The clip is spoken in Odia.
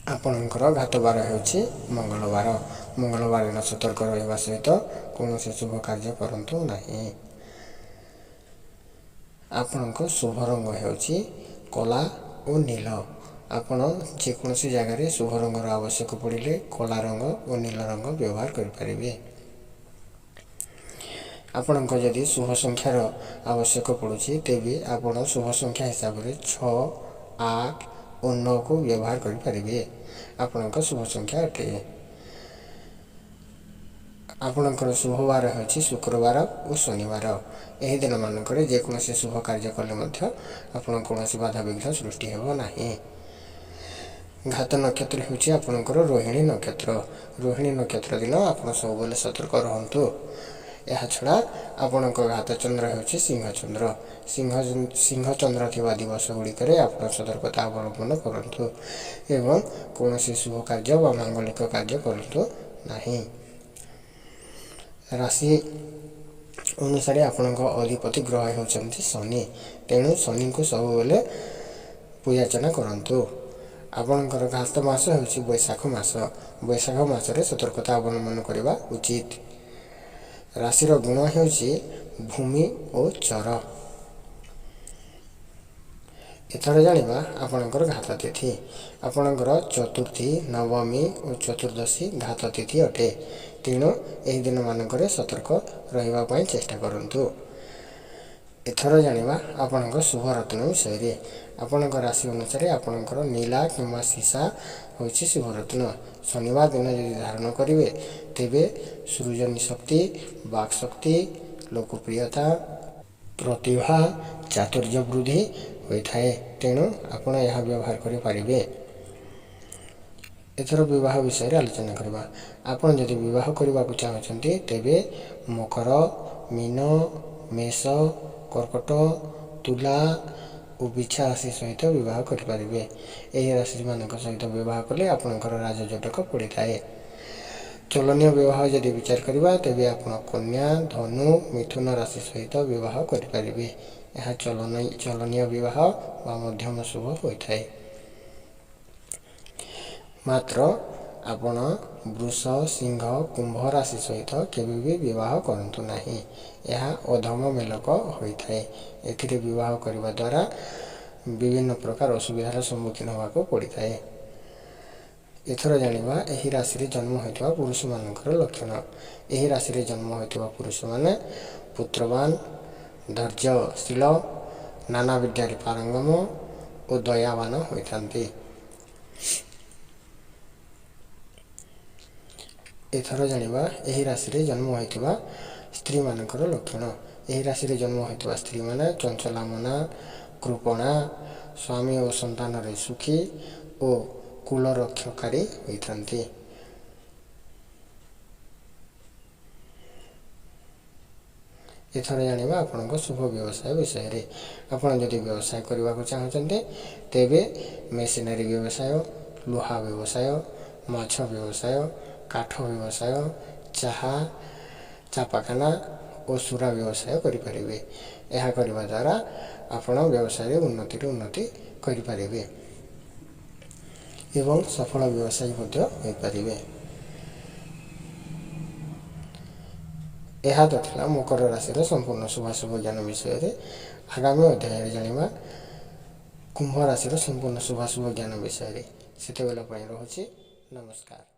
ଆପଣଙ୍କର ଘାତ ବାର ହେଉଛି ମଙ୍ଗଳବାର। ମଙ୍ଗଳବାର ଦିନ ସତର୍କ ରହିବା ସହିତ କୌଣସି ଶୁଭ କାର୍ଯ୍ୟ କରନ୍ତୁ ନାହିଁ। ଆପଣଙ୍କ ଶୁଭ ରଙ୍ଗ ହେଉଛି କଳା ଓ ନୀଳ। ଆପଣ ଯେକୌଣସି ଜାଗାରେ ଶୁଭ ରଙ୍ଗର ଆବଶ୍ୟକ ପଡ଼ିଲେ କଳା ରଙ୍ଗ ଓ ନୀଳ ରଙ୍ଗ ବ୍ୟବହାର କରିପାରିବେ। ଆପଣଙ୍କ ଯଦି ଶୁଭ ସଂଖ୍ୟାର ଆବଶ୍ୟକ ପଡ଼ୁଛି ତେବେ ଆପଣ ଶୁଭ ସଂଖ୍ୟା ହିସାବରେ 6, 8 ଓ 9କୁ ବ୍ୟବହାର କରିପାରିବେ। ଆପଣଙ୍କ ଶୁଭ ସଂଖ୍ୟା ଅଟେ। ଆପଣଙ୍କର ଶୁଭବାର ହେଉଛି ଶୁକ୍ରବାର ଓ ଶନିବାର। ଏହି ଦିନମାନଙ୍କରେ ଯେକୌଣସି ଶୁଭ କାର୍ଯ୍ୟ କଲେ ମଧ୍ୟ ଆପଣ କୌଣସି ବାଧାବିଘ୍ନ ସୃଷ୍ଟି ହେବ ନାହିଁ। ଘାତ ନକ୍ଷତ୍ର ହେଉଛି ଆପଣଙ୍କର ରୋହିଣୀ ନକ୍ଷତ୍ର। ରୋହିଣୀ ନକ୍ଷତ୍ର ଦିନ ଆପଣ ସବୁବେଳେ ସତର୍କ ରହନ୍ତୁ। ଏହାଛଡ଼ା ଆପଣଙ୍କ ଘାତ ଚନ୍ଦ୍ର ହେଉଛି ସିଂହ ଚନ୍ଦ୍ର। ସିଂହ ଚନ୍ଦ୍ର ଥିବା ଦିବସ ଗୁଡ଼ିକରେ ଆପଣ ସତର୍କତା ଅବଲମ୍ବନ କରନ୍ତୁ ଏବଂ କୌଣସି ଶୁଭ କାର୍ଯ୍ୟ ବା ମାଙ୍ଗଳିକ କାର୍ଯ୍ୟ କରନ୍ତୁ ନାହିଁ। ରାଶି ଅନୁସାରେ ଆପଣଙ୍କ ଅଧିପତି ଗ୍ରହ ହେଉଛନ୍ତି ଶନି। ତେଣୁ ଶନିଙ୍କୁ ସବୁବେଳେ ପୂଜାର୍ଚ୍ଚନା କରନ୍ତୁ। ଆପଣଙ୍କର ଘାତ ମାସ ହେଉଛି ବୈଶାଖ ମାସ। ବୈଶାଖ ମାସରେ ସତର୍କତା ଅବଲମ୍ବନ କରିବା ଉଚିତ। ରାଶିର ଗୁଣ ହେଉଛି ଭୂମି ଓ ଚର। ଏଥର ଜାଣିବା ଆପଣଙ୍କର ଘାତ ତିଥି। ଆପଣଙ୍କର ଚତୁର୍ଥୀ, ନବମୀ ଓ ଚତୁର୍ଦ୍ଦଶୀ ଘାତ ତିଥି ଅଟେ। ତେଣୁ ଏହି ଦିନମାନଙ୍କରେ ସତର୍କ ରହିବା ପାଇଁ ଚେଷ୍ଟା କରନ୍ତୁ। ଏଥର ଜାଣିବା ଆପଣଙ୍କ ଶୁଭ ରତ୍ନ ବିଷୟରେ। ଆପଣଙ୍କ ରାଶି ଅନୁସାରେ ଆପଣଙ୍କର ନୀଲା କିମ୍ବା ସୀସା ହେଉଛି ଶୁଭ ରତ୍ନ। ଶନିବାର ଦିନ ଯଦି ଧାରଣ କରିବେ ତେବେ ସୃଜନୀ ଶକ୍ତି, ବାକ୍ ଶକ୍ତି, ଲୋକପ୍ରିୟତା, ପ୍ରତିଭା, ଚାତୁର୍ଯ୍ୟ ବୃଦ୍ଧି ହୋଇଥାଏ। ତେଣୁ ଆପଣ ଏହା ବ୍ୟବହାର କରିପାରିବେ। ଏଥର ବିବାହ ବିଷୟରେ ଆଲୋଚନା କରିବା। ଆପଣ ଯଦି ବିବାହ କରିବାକୁ ଚାହୁଁଛନ୍ତି ତେବେ ମକର, ମୀନ, ମେଷ, କର୍କଟ, ତୁଲା ଓ ବିଛା ରାଶି ସହିତ ବିବାହ କରିପାରିବେ। ଏହି ରାଶିମାନଙ୍କ ସହିତ ବିବାହ କଲେ ଆପଣଙ୍କର ରାଜଯୋଟକ ପଡ଼ିଥାଏ। ଚଳନୀୟ ବିବାହ ଯଦି ବିଚାର କରିବା ତେବେ ଆପଣ କନ୍ୟା, ଧନୁ, ମିଥୁନ ରାଶି ସହିତ ବିବାହ କରିପାରିବେ। ଏହା ଚଳନୀୟ ବିବାହ ବା ମଧ୍ୟମ ଶୁଭ ହୋଇଥାଏ। ମାତ୍ର ଆପଣ ବୃଷ, ସିଂହ, କୁମ୍ଭ ରାଶି ସହିତ କେବେ ବି ବିବାହ କରନ୍ତୁ ନାହିଁ। ଏହା ଅଧମ ମେଲକ ହୋଇଥାଏ। ଏଥିରେ ବିବାହ କରିବା ଦ୍ୱାରା ବିଭିନ୍ନ ପ୍ରକାର ଅସୁବିଧାର ସମ୍ମୁଖୀନ ହେବାକୁ ପଡ଼ିଥାଏ। ଏଥର ଜାଣିବା ଏହି ରାଶିରେ ଜନ୍ମ ହୋଇଥିବା ପୁରୁଷମାନଙ୍କର ଲକ୍ଷଣ। ଏହି ରାଶିରେ ଜନ୍ମ ହୋଇଥିବା ପୁରୁଷମାନେ ପୁତ୍ରବାନ, ଧୈର୍ଯ୍ୟଶୀଳ, ନାନା ବିଦ୍ୟାରେ ପାରଙ୍ଗମ ଓ ଦୟାବାନ ହୋଇଥାନ୍ତି। ଏଥର ଜାଣିବା ଏହି ରାଶିରେ ଜନ୍ମ ହୋଇଥିବା ସ୍ତ୍ରୀମାନଙ୍କର ଲକ୍ଷଣ। ଏହି ରାଶିରେ ଜନ୍ମ ହୋଇଥିବା ସ୍ତ୍ରୀମାନେ ଚଞ୍ଚଲାମନା, କୃପଣା, ସ୍ୱାମୀ ଓ ସନ୍ତାନରେ ସୁଖୀ ଓ କୁଳରକ୍ଷକାରୀ ହୋଇଥାନ୍ତି। ଏଥର ଜାଣିବା ଆପଣଙ୍କ ଶୁଭ ବ୍ୟବସାୟ ବିଷୟରେ। ଆପଣ ଯଦି ବ୍ୟବସାୟ କରିବାକୁ ଚାହୁଁଛନ୍ତି ତେବେ ମେସିନାରୀ ବ୍ୟବସାୟ, ଲୁହା ବ୍ୟବସାୟ, ମାଛ ବ୍ୟବସାୟ, କାଠ ବ୍ୟବସାୟ, ଚାହା, ଚାପାଖାନା ଓ ସୁରା ବ୍ୟବସାୟ କରିପାରିବେ। ଏହା କରିବା ଦ୍ୱାରା ଆପଣ ବ୍ୟବସାୟରେ ଉନ୍ନତିରୁ ଉନ୍ନତି କରିପାରିବେ ଏବଂ ସଫଳ ବ୍ୟବସାୟୀ ମଧ୍ୟ ହୋଇପାରିବେ। ଏହା ତ ଥିଲା ମକର ରାଶିର ସମ୍ପୂର୍ଣ୍ଣ ଶୁଭାଶୁଭ ଜ୍ଞାନ ବିଷୟରେ। ଆଗାମୀ ଅଧ୍ୟାୟରେ ଜାଣିବା କୁମ୍ଭ ରାଶିର ସମ୍ପୂର୍ଣ୍ଣ ଶୁଭାଶୁଭ ଜ୍ଞାନ ବିଷୟରେ। ସେତେବେଳେ ପାଇଁ ରହୁଛି। ନମସ୍କାର।